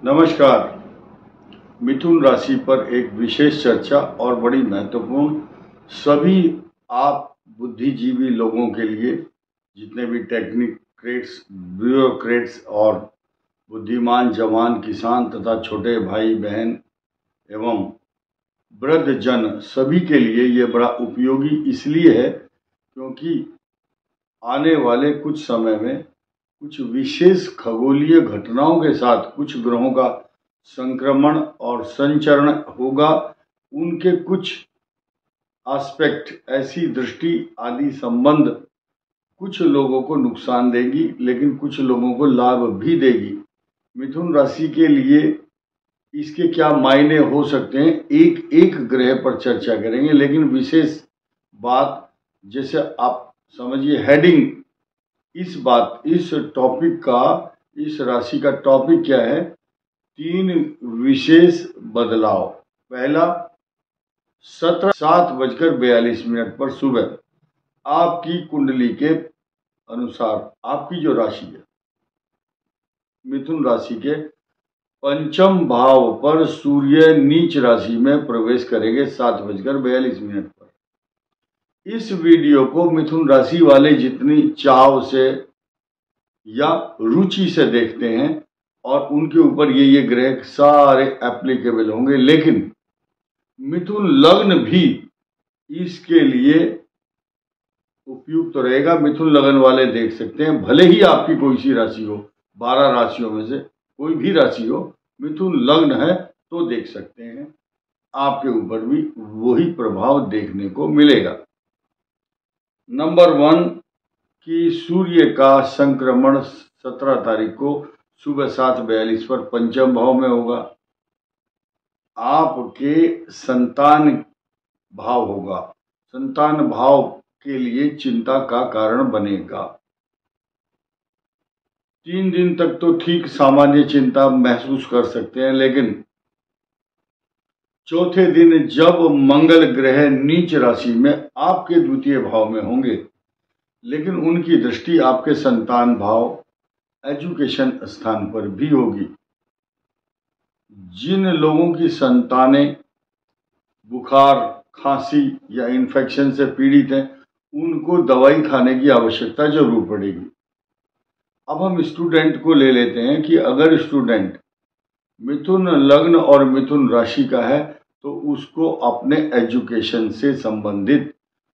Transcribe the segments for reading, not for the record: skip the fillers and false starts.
नमस्कार। मिथुन राशि पर एक विशेष चर्चा और बड़ी महत्वपूर्ण, सभी आप बुद्धिजीवी लोगों के लिए, जितने भी टेक्निक्रेट्स, ब्यूरोक्रेट्स और बुद्धिमान जवान, किसान तथा छोटे भाई बहन एवं वृद्ध जन, सभी के लिए ये बड़ा उपयोगी इसलिए है क्योंकि आने वाले कुछ समय में कुछ विशेष खगोलीय घटनाओं के साथ कुछ ग्रहों का संक्रमण और संचरण होगा। उनके कुछ एस्पेक्ट, ऐसी दृष्टि आदि संबंध कुछ लोगों को नुकसान देगी, लेकिन कुछ लोगों को लाभ भी देगी। मिथुन राशि के लिए इसके क्या मायने हो सकते हैं, एक एक ग्रह पर चर्चा करेंगे। लेकिन विशेष बात, जैसे आप समझिए हेडिंग, इस टॉपिक का, इस राशि का टॉपिक क्या है? 3 विशेष बदलाव। पहला, 7:42 पर सुबह आपकी कुंडली के अनुसार आपकी जो राशि है, मिथुन राशि के पंचम भाव पर सूर्य नीच राशि में प्रवेश करेंगे 7:42 पर। इस वीडियो को मिथुन राशि वाले जितनी चाव से या रुचि से देखते हैं और उनके ऊपर ये ग्रह सारे एप्लीकेबल होंगे, लेकिन मिथुन लग्न भी इसके लिए उपयुक्त तो रहेगा। मिथुन लग्न वाले देख सकते हैं, भले ही आपकी कोई सी राशि हो, 12 राशियों में से कोई भी राशि हो, मिथुन लग्न है तो देख सकते हैं। आपके ऊपर भी वही प्रभाव देखने को मिलेगा। नंबर 1 कि सूर्य का संक्रमण 17 तारीख को सुबह 7:42 पर पंचम भाव में होगा। आपके संतान भाव होगा, संतान भाव के लिए चिंता का कारण बनेगा। 3 दिन तक तो ठीक सामान्य चिंता महसूस कर सकते हैं, लेकिन चौथे दिन जब मंगल ग्रह नीच राशि में आपके द्वितीय भाव में होंगे, लेकिन उनकी दृष्टि आपके संतान भाव, एजुकेशन स्थान पर भी होगी। जिन लोगों की संतानें बुखार, खांसी या इन्फेक्शन से पीड़ित हैं, उनको दवाई खाने की आवश्यकता जरूर पड़ेगी। अब हम स्टूडेंट को ले लेते हैं कि अगर स्टूडेंट मिथुन लग्न और मिथुन राशि का है तो उसको अपने एजुकेशन से संबंधित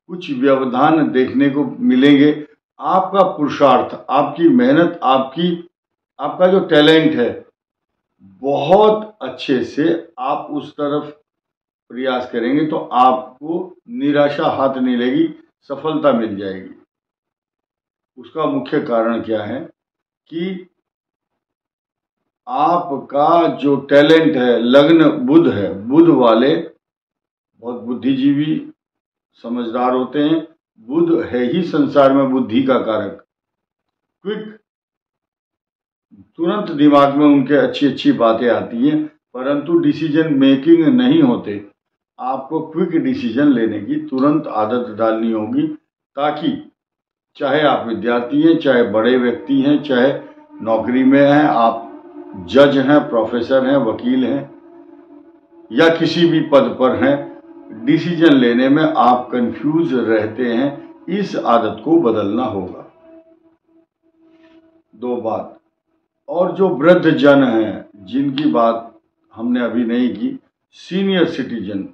कुछ व्यवधान देखने को मिलेंगे। आपका पुरुषार्थ, आपकी मेहनत, आपका जो टैलेंट है, बहुत अच्छे से आप उस तरफ प्रयास करेंगे तो आपको निराशा हाथ नहीं लगेगी, सफलता मिल जाएगी। उसका मुख्य कारण क्या है कि आपका जो टैलेंट है, लग्न बुध है, बुध वाले बहुत बुद्धिजीवी, समझदार होते हैं। बुध है ही संसार में बुद्धि का कारक। क्विक, तुरंत दिमाग में उनके अच्छी अच्छी बातें आती हैं, परंतु डिसीजन मेकिंग नहीं होते। आपको क्विक डिसीजन लेने की तुरंत आदत डालनी होगी, ताकि चाहे आप विद्यार्थी हैं, चाहे बड़े व्यक्ति हैं, चाहे नौकरी में हैं, आप जज हैं, प्रोफेसर हैं, वकील हैं या किसी भी पद पर हैं, डिसीजन लेने में आप कंफ्यूज रहते हैं। इस आदत को बदलना होगा। 2 बात और, जो वृद्ध जन हैं, जिनकी बात हमने अभी नहीं की, सीनियर सिटीजन,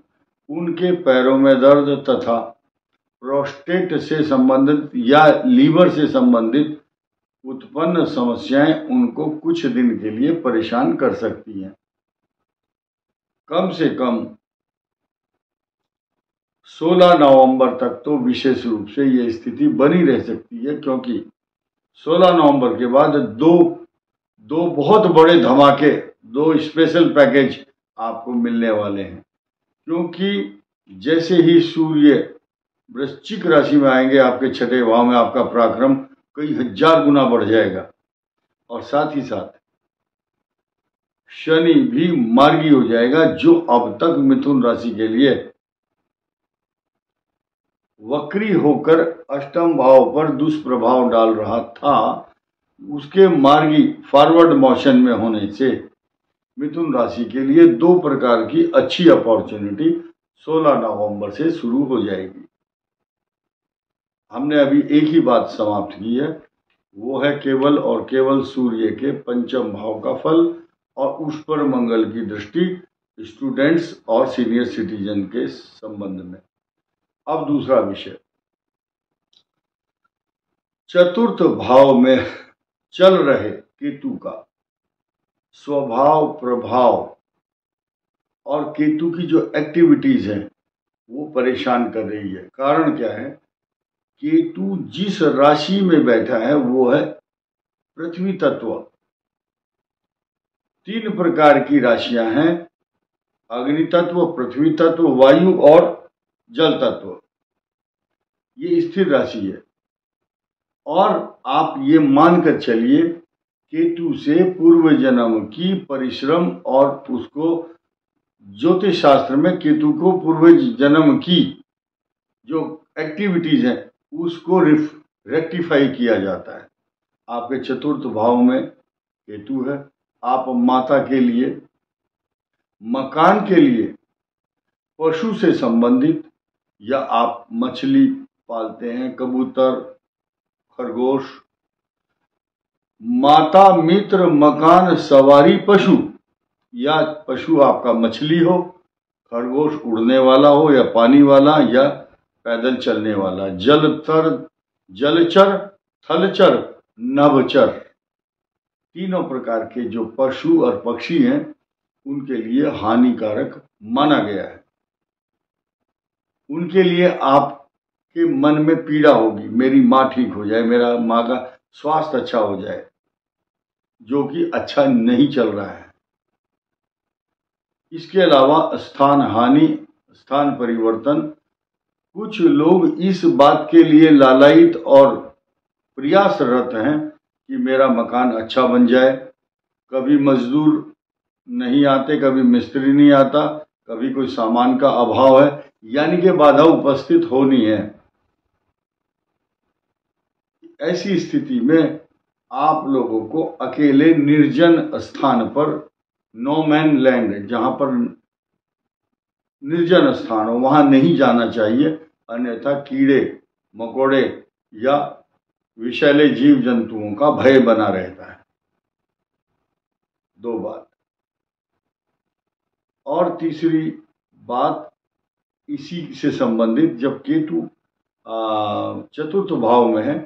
उनके पैरों में दर्द तथा प्रोस्टेट से संबंधित या लीवर से संबंधित उत्पन्न समस्याएं उनको कुछ दिन के लिए परेशान कर सकती हैं। कम से कम 16 नवंबर तक तो विशेष रूप से ये स्थिति बनी रह सकती है, क्योंकि 16 नवंबर के बाद दो बहुत बड़े धमाके, 2 स्पेशल पैकेज आपको मिलने वाले हैं। क्योंकि जैसे ही सूर्य वृश्चिक राशि में आएंगे, आपके 6ठे भाव में, आपका पराक्रम कई हजार गुना बढ़ जाएगा। और साथ ही साथ शनि भी मार्गी हो जाएगा, जो अब तक मिथुन राशि के लिए वक्री होकर अष्टम भाव पर दुष्प्रभाव डाल रहा था, उसके मार्गी फॉरवर्ड मोशन में होने से मिथुन राशि के लिए दो प्रकार की अच्छी अपॉर्चुनिटी 16 नवंबर से शुरू हो जाएगी। हमने अभी एक ही बात समाप्त की है, वो है केवल और केवल सूर्य के पंचम भाव का फल और उस पर मंगल की दृष्टि स्टूडेंट्स और सीनियर सिटीजन के संबंध में। अब दूसरा विषय, चतुर्थ भाव में चल रहे केतु का स्वभाव प्रभाव और केतु की जो एक्टिविटीज हैं वो परेशान कर रही है। कारण क्या है, केतु जिस राशि में बैठा है वो है पृथ्वी तत्व। 3 प्रकार की राशियां हैं, अग्नि तत्व, पृथ्वी तत्व, वायु और जल तत्व। ये स्थिर राशि है और आप ये मानकर चलिए केतु से पूर्व जन्म की परिश्रम और उसको ज्योतिष शास्त्र में केतु को पूर्व जन्म की जो एक्टिविटीज हैं उसको रेक्टिफाई किया जाता है। आपके चतुर्थ भाव में केतु है, आप माता के लिए, मकान के लिए, पशु से संबंधित, या आप मछली पालते हैं, कबूतर, खरगोश, माता, मित्र, मकान, सवारी, पशु, या पशु आपका मछली हो, खरगोश उड़ने वाला हो या पानी वाला या पैदल चलने वाला, जलचर, थलचर, नभचर, तीनों प्रकार के जो पशु और पक्षी हैं उनके लिए हानिकारक माना गया है। उनके लिए आपके मन में पीड़ा होगी, मेरी माँ ठीक हो जाए, मेरा माँ का स्वास्थ्य अच्छा हो जाए, जो कि अच्छा नहीं चल रहा है। इसके अलावा स्थान हानि, स्थान परिवर्तन, कुछ लोग इस बात के लिए लालायित और प्रयासरत हैं कि मेरा मकान अच्छा बन जाए। कभी मजदूर नहीं आते, कभी मिस्त्री नहीं आता, कभी कोई सामान का अभाव है, यानी कि बाधा उपस्थित होनी है। ऐसी स्थिति में आप लोगों को अकेले निर्जन स्थान पर, नो मैन लैंड, जहां पर निर्जन स्थान हो वहां नहीं जाना चाहिए, अन्यथा कीड़े मकोड़े या विषैले जीव जंतुओं का भय बना रहता है। 2 बात। और तीसरी बात इसी से संबंधित, जब केतु चतुर्थ भाव में है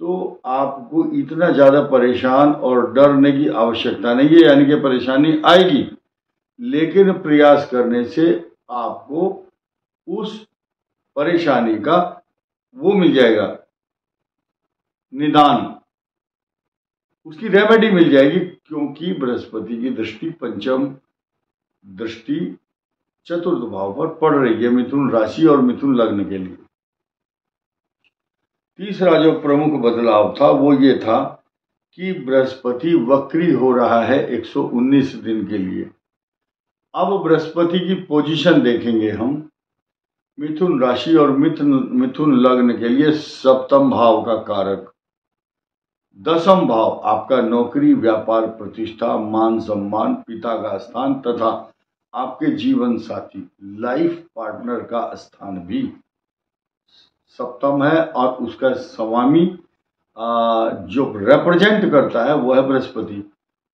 तो आपको इतना ज्यादा परेशान और डरने की आवश्यकता नहीं है, यानी कि परेशानी आएगी लेकिन प्रयास करने से आपको उस परेशानी का वो मिल जाएगा, निदान, उसकी रेमेडी मिल जाएगी, क्योंकि बृहस्पति की दृष्टि, पंचम दृष्टि चतुर्थ भाव पर पड़ रही है मिथुन राशि और मिथुन लग्न के लिए। तीसरा जो प्रमुख बदलाव था वो ये था कि बृहस्पति वक्री हो रहा है 119 दिन के लिए। अब बृहस्पति की पोजीशन देखेंगे हम मिथुन राशि और मिथुन लग्न के लिए। सप्तम भाव का कारक, 10म भाव आपका नौकरी, व्यापार, प्रतिष्ठा, मान सम्मान, पिता का स्थान तथा आपके जीवन साथी, लाइफ पार्टनर का स्थान भी सप्तम है और उसका स्वामी जो रिप्रेजेंट करता है वो है बृहस्पति।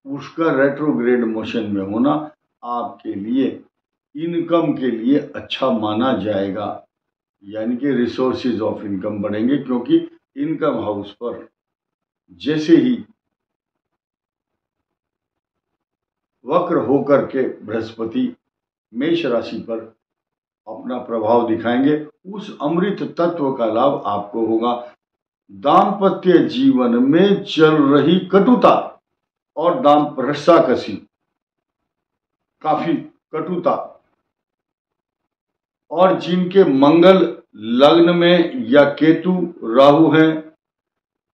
उसका रेट्रोग्रेड मोशन में होना आपके लिए इनकम के लिए अच्छा माना जाएगा, यानी कि रिसोर्सेज ऑफ इनकम बढ़ेंगे, क्योंकि इनकम हाउस पर जैसे ही वक्र होकर के बृहस्पति मेष राशि पर अपना प्रभाव दिखाएंगे, उस अमृत तत्व का लाभ आपको होगा। दाम्पत्य जीवन में चल रही कटुता और रस्साकसी, काफी कटुता, और जिनके मंगल लग्न में या केतु राहु हैं,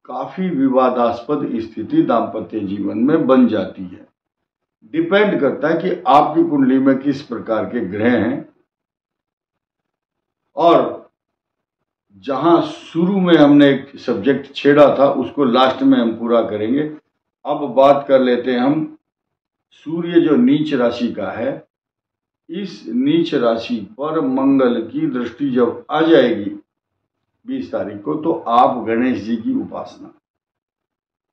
काफी विवादास्पद स्थिति दाम्पत्य जीवन में बन जाती है। डिपेंड करता है कि आपकी कुंडली में किस प्रकार के ग्रह हैं और जहां शुरू में हमने एक सब्जेक्ट छेड़ा था उसको लास्ट में हम पूरा करेंगे। अब बात कर लेते हैं हम सूर्य जो नीच राशि का है, इस नीच राशि पर मंगल की दृष्टि जब आ जाएगी 20 तारीख को, तो आप गणेश जी की उपासना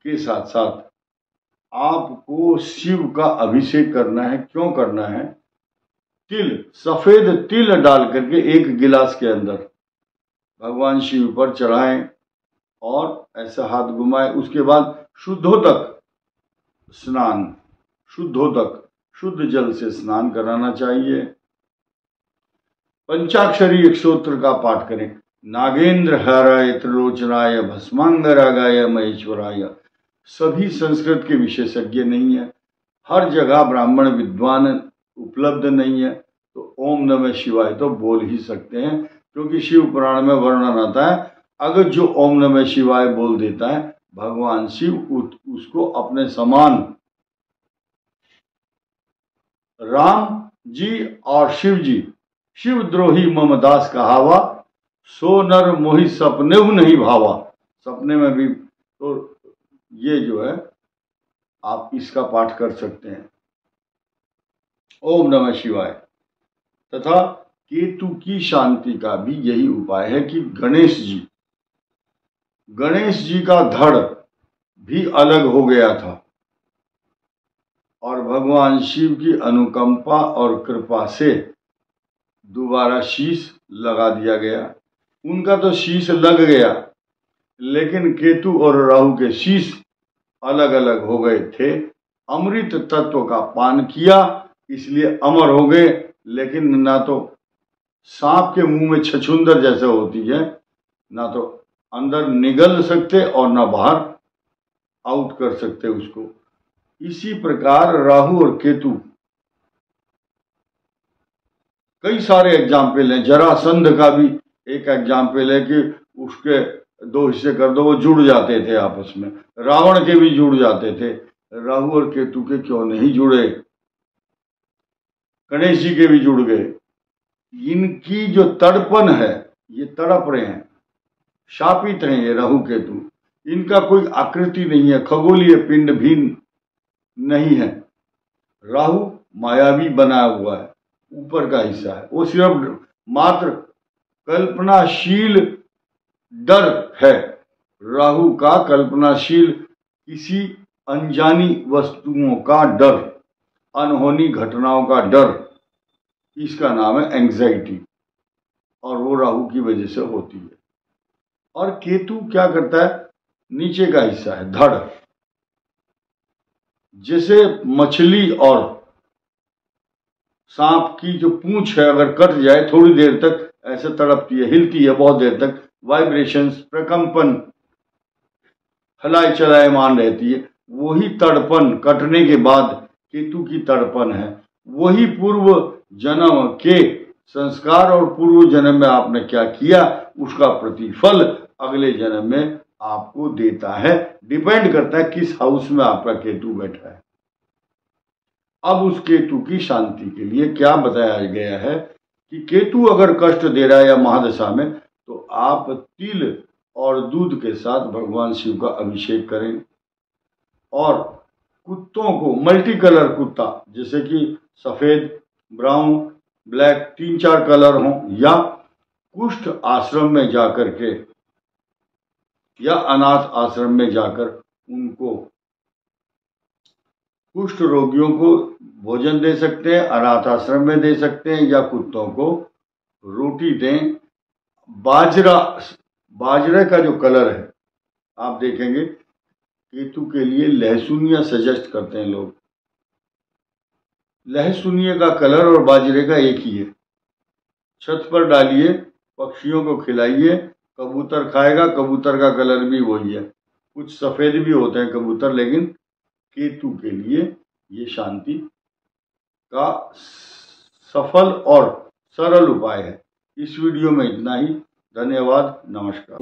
के साथ साथ आपको शिव का अभिषेक करना है। क्यों करना है? तिल, सफेद तिल डाल करके एक गिलास के अंदर भगवान शिव पर चढ़ाएं और ऐसा हाथ घुमाएं। उसके बाद शुद्धोदक स्नान, शुद्धोदक शुद्ध जल से स्नान कराना चाहिए। पंचाक्षरी एक स्तोत्र का पाठ करें। नागेंद्र हाराय त्रिलोचनाय भस्मांगरागाय महेश्वराय। सभी संस्कृत के विशेषज्ञ नहीं है, हर जगह ब्राह्मण विद्वान उपलब्ध नहीं है, तो ओम नमः शिवाय तो बोल ही सकते हैं, क्योंकि शिव पुराण में वर्णन आता है अगर जो ओम नमः शिवाय बोल देता है भगवान शिव उसको अपने समान, राम जी और शिव जी, शिव द्रोही ममदास कहावा, सो नर मोहि सपने नहीं भावा। सपने में भी तो ये जो है आप इसका पाठ कर सकते हैं, ओम नमः शिवाय। तथा केतु की शांति का भी यही उपाय है कि गणेश जी का धड़ भी अलग हो गया था और भगवान शिव की अनुकंपा और कृपा से दोबारा शीश लगा दिया गया। उनका तो शीश लग गया, लेकिन केतु और राहु के शीश अलग अलग हो गए थे। अमृत तत्व का पान किया इसलिए अमर हो गए, लेकिन ना तो सांप के मुंह में छछूंदर जैसे होती है, ना तो अंदर निगल सकते और ना बाहर आउट कर सकते उसको। इसी प्रकार राहु और केतु कई सारे एग्जाम्पल हैं। जरासंध का भी एक एग्जाम्पल है कि उसके 2 हिस्से कर दो, वो जुड़ जाते थे आपस में। रावण के भी जुड़ जाते थे, राहु और केतु के क्यों नहीं जुड़े? गणेश जी के भी जुड़ गए। इनकी जो तड़पन है, ये तड़प रहे हैं, शापित हैं ये राहु केतु। इनका कोई आकृति नहीं है, खगोलीय पिंड भी नहीं है। राहु मायावी बना हुआ है, ऊपर का हिस्सा है, वो सिर्फ मात्र कल्पनाशील डर है। राहु का कल्पनाशील किसी अनजानी वस्तुओं का डर, अनहोनी घटनाओं का डर, इसका नाम है एंग्जाइटी, और वो राहु की वजह से होती है। और केतु क्या करता है? नीचे का हिस्सा है धड़, जैसे मछली और सांप की जो पूंछ है अगर कट जाए थोड़ी देर तक ऐसे तड़पती है, हिलती है बहुत देर तक, वाइब्रेशंस, प्रकंपन, हलाए चलाए मान रहती है। वही तड़पन कटने के बाद केतु की तड़पन है। वही पूर्व जन्म के संस्कार और पूर्व जन्म में आपने क्या किया उसका प्रतिफल अगले जन्म में आपको देता है। डिपेंड करता है किस हाउस में आपका केतु बैठा है। अब उस केतु की शांति के लिए क्या बताया गया है कि केतु अगर कष्ट दे रहा है या महादशा में, तो आप तिल और दूध के साथ भगवान शिव का अभिषेक करें। और कुत्तों को, मल्टी कलर कुत्ता, जैसे कि सफेद, ब्राउन, ब्लैक, 3-4 कलर हों, या कुष्ठ आश्रम में जाकर के या अनाथ आश्रम में जाकर उनको, कुष्ठ रोगियों को भोजन दे सकते हैं, अनाथ आश्रम में दे सकते हैं, या कुत्तों को रोटी दें। बाजरे का जो कलर है आप देखेंगे केतु के लिए लहसुनिया सजेस्ट करते हैं लोग। लहसुनिया का कलर और बाजरे का एक ही है। छत पर डालिए, पक्षियों को खिलाइए, कबूतर खाएगा, कबूतर का कलर भी वही है। कुछ सफेद भी होते हैं कबूतर, लेकिन केतु के लिए ये शांति का सफल और सरल उपाय है। इस वीडियो में इतना ही। धन्यवाद, नमस्कार।